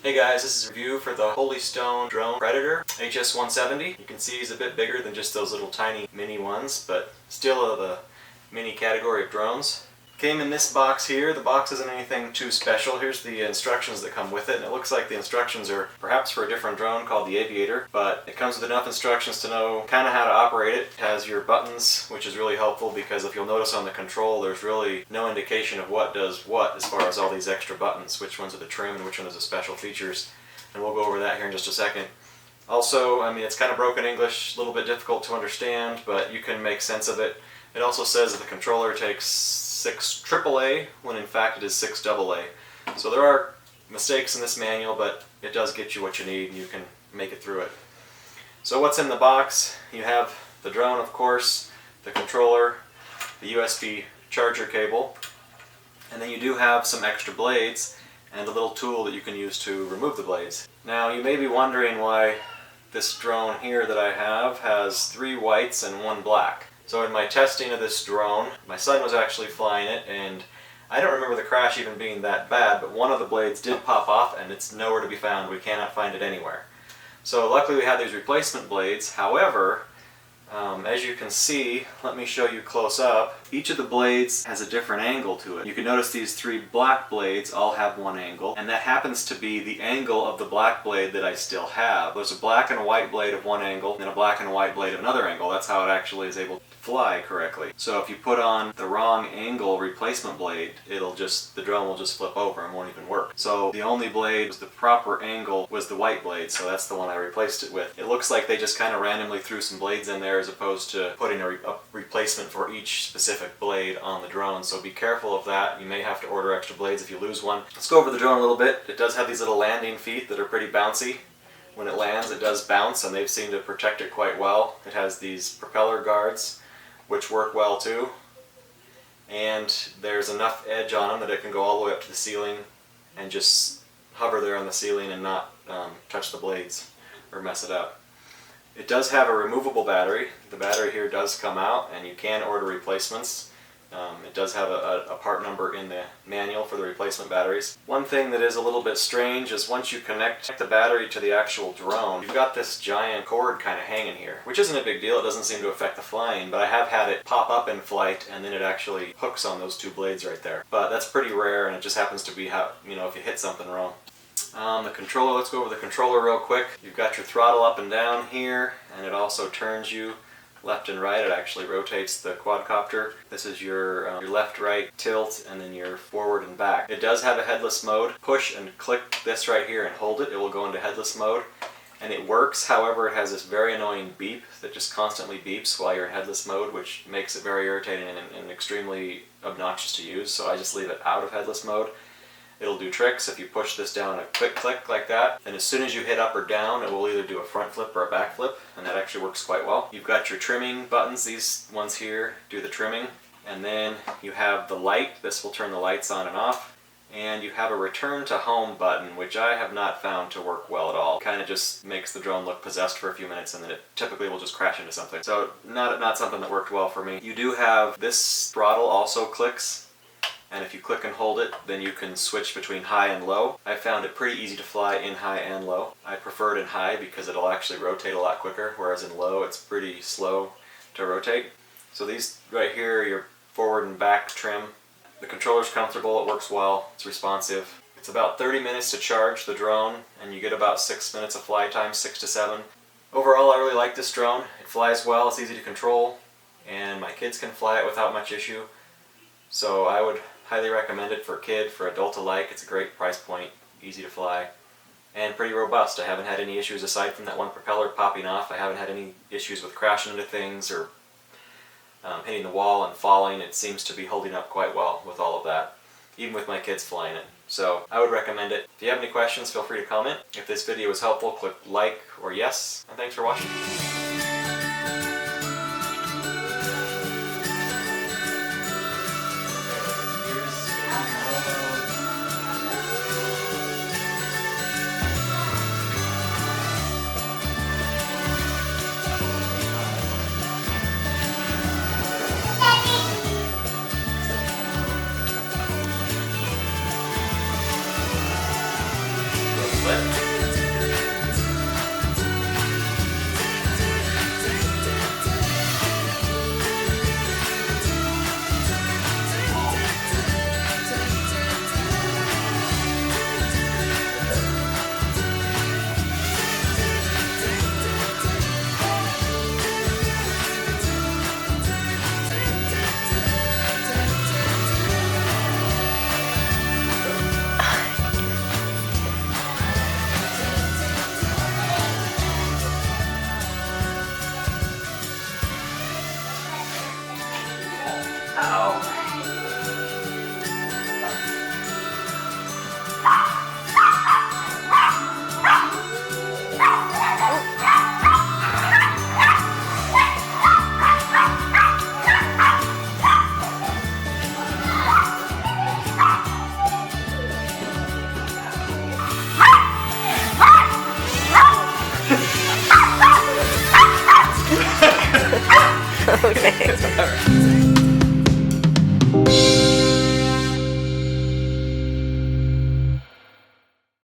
Hey guys, this is a review for the Holy Stone drone Predator HS170. You can see he's a bit bigger than just those little tiny mini ones, but still of the mini category of drones. Came in this box here. The box isn't anything too special. Here's the instructions that come with it, and it looks like the instructions are perhaps for a different drone called the Aviator, but it comes with enough instructions to know kind of how to operate it. It has your buttons, which is really helpful because if you'll notice on the control, there's really no indication of what does what as far as all these extra buttons, which ones are the trim and which one is the special features, and we'll go over that here in just a second. Also, I mean, it's kind of broken English, a little bit difficult to understand, but you can make sense of it. It also says that the controller takes 6 AAA when in fact it is 6 AA. So there are mistakes in this manual, but it does get you what you need and you can make it through it. So what's in the box? You have the drone, of course, the controller, the USB charger cable, and then you do have some extra blades and a little tool that you can use to remove the blades. Now you may be wondering why this drone here that I have has 3 whites and 1 black. So in my testing of this drone, my son was actually flying it, and I don't remember the crash even being that bad, but one of the blades did pop off and it's nowhere to be found. We cannot find it anywhere. So luckily we have these replacement blades. However, as you can see, let me show you close up, each of the blades has a different angle to it. You can notice these 3 black blades all have 1 angle, and that happens to be the angle of the black blade that I still have. There's a black and a white blade of 1 angle, and a black and a white blade of another angle. That's how it actually is able to fly correctly. So if you put on the wrong angle replacement blade, the drone will just flip over and won't even work. So the only blade was the proper angle was the white blade, so that's the one I replaced it with. It looks like they just kind of randomly threw some blades in there as opposed to putting a replacement for each specific blade on the drone, so be careful of that. You may have to order extra blades if you lose one. Let's go over the drone a little bit. It does have these little landing feet that are pretty bouncy. When it lands, it does bounce, and they've seemed to protect it quite well. It has these propeller guards, which work well too, and there's enough edge on them that it can go all the way up to the ceiling and just hover there on the ceiling and not touch the blades or mess it up. It does have a removable battery. The battery here does come out, and you can order replacements. It does have a part number in the manual for the replacement batteries. One thing that is a little bit strange is once you connect the battery to the actual drone, you've got this giant cord kind of hanging here, which isn't a big deal. It doesn't seem to affect the flying, but I have had it pop up in flight and then it actually hooks on those 2 blades right there. But that's pretty rare, and it just happens to be how, if you hit something wrong. The controller, let's go over the controller real quick. You've got your throttle up and down here, and it also turns you left and right. It actually rotates the quadcopter. This is your left-right tilt, and then your forward and back. It does have a headless mode. Push and click this right here and hold it. It will go into headless mode, and it works. However, it has this very annoying beep that just constantly beeps while you're in headless mode, which makes it very irritating and extremely obnoxious to use, so I just leave it out of headless mode. It'll do tricks. If you push this down a quick click like that, and as soon as you hit up or down, it will either do a front flip or a back flip, and that actually works quite well. You've got your trimming buttons. These ones here do the trimming, and then you have the light. This will turn the lights on and off, and you have a return to home button, which I have not found to work well at all. It kind of just makes the drone look possessed for a few minutes, and then it typically will just crash into something. So not something that worked well for me. You do have this throttle also clicks, and if you click and hold it, then you can switch between high and low. I found it pretty easy to fly in high and low. I prefer it in high because it'll actually rotate a lot quicker, whereas in low it's pretty slow to rotate. So these right here are your forward and back trim. The controller's comfortable, it works well, it's responsive. It's about 30 minutes to charge the drone, and you get about 6 minutes of fly time, 6 to 7. Overall, I really like this drone. It flies well, it's easy to control, and my kids can fly it without much issue. So I would highly recommend it for a kid, for adult alike. It's a great price point, easy to fly, and pretty robust. I haven't had any issues aside from that one propeller popping off. I haven't had any issues with crashing into things or hitting the wall and falling. It seems to be holding up quite well with all of that, even with my kids flying it. So I would recommend it. If you have any questions, feel free to comment. If this video was helpful, click like or yes, and thanks for watching. flip. Okay.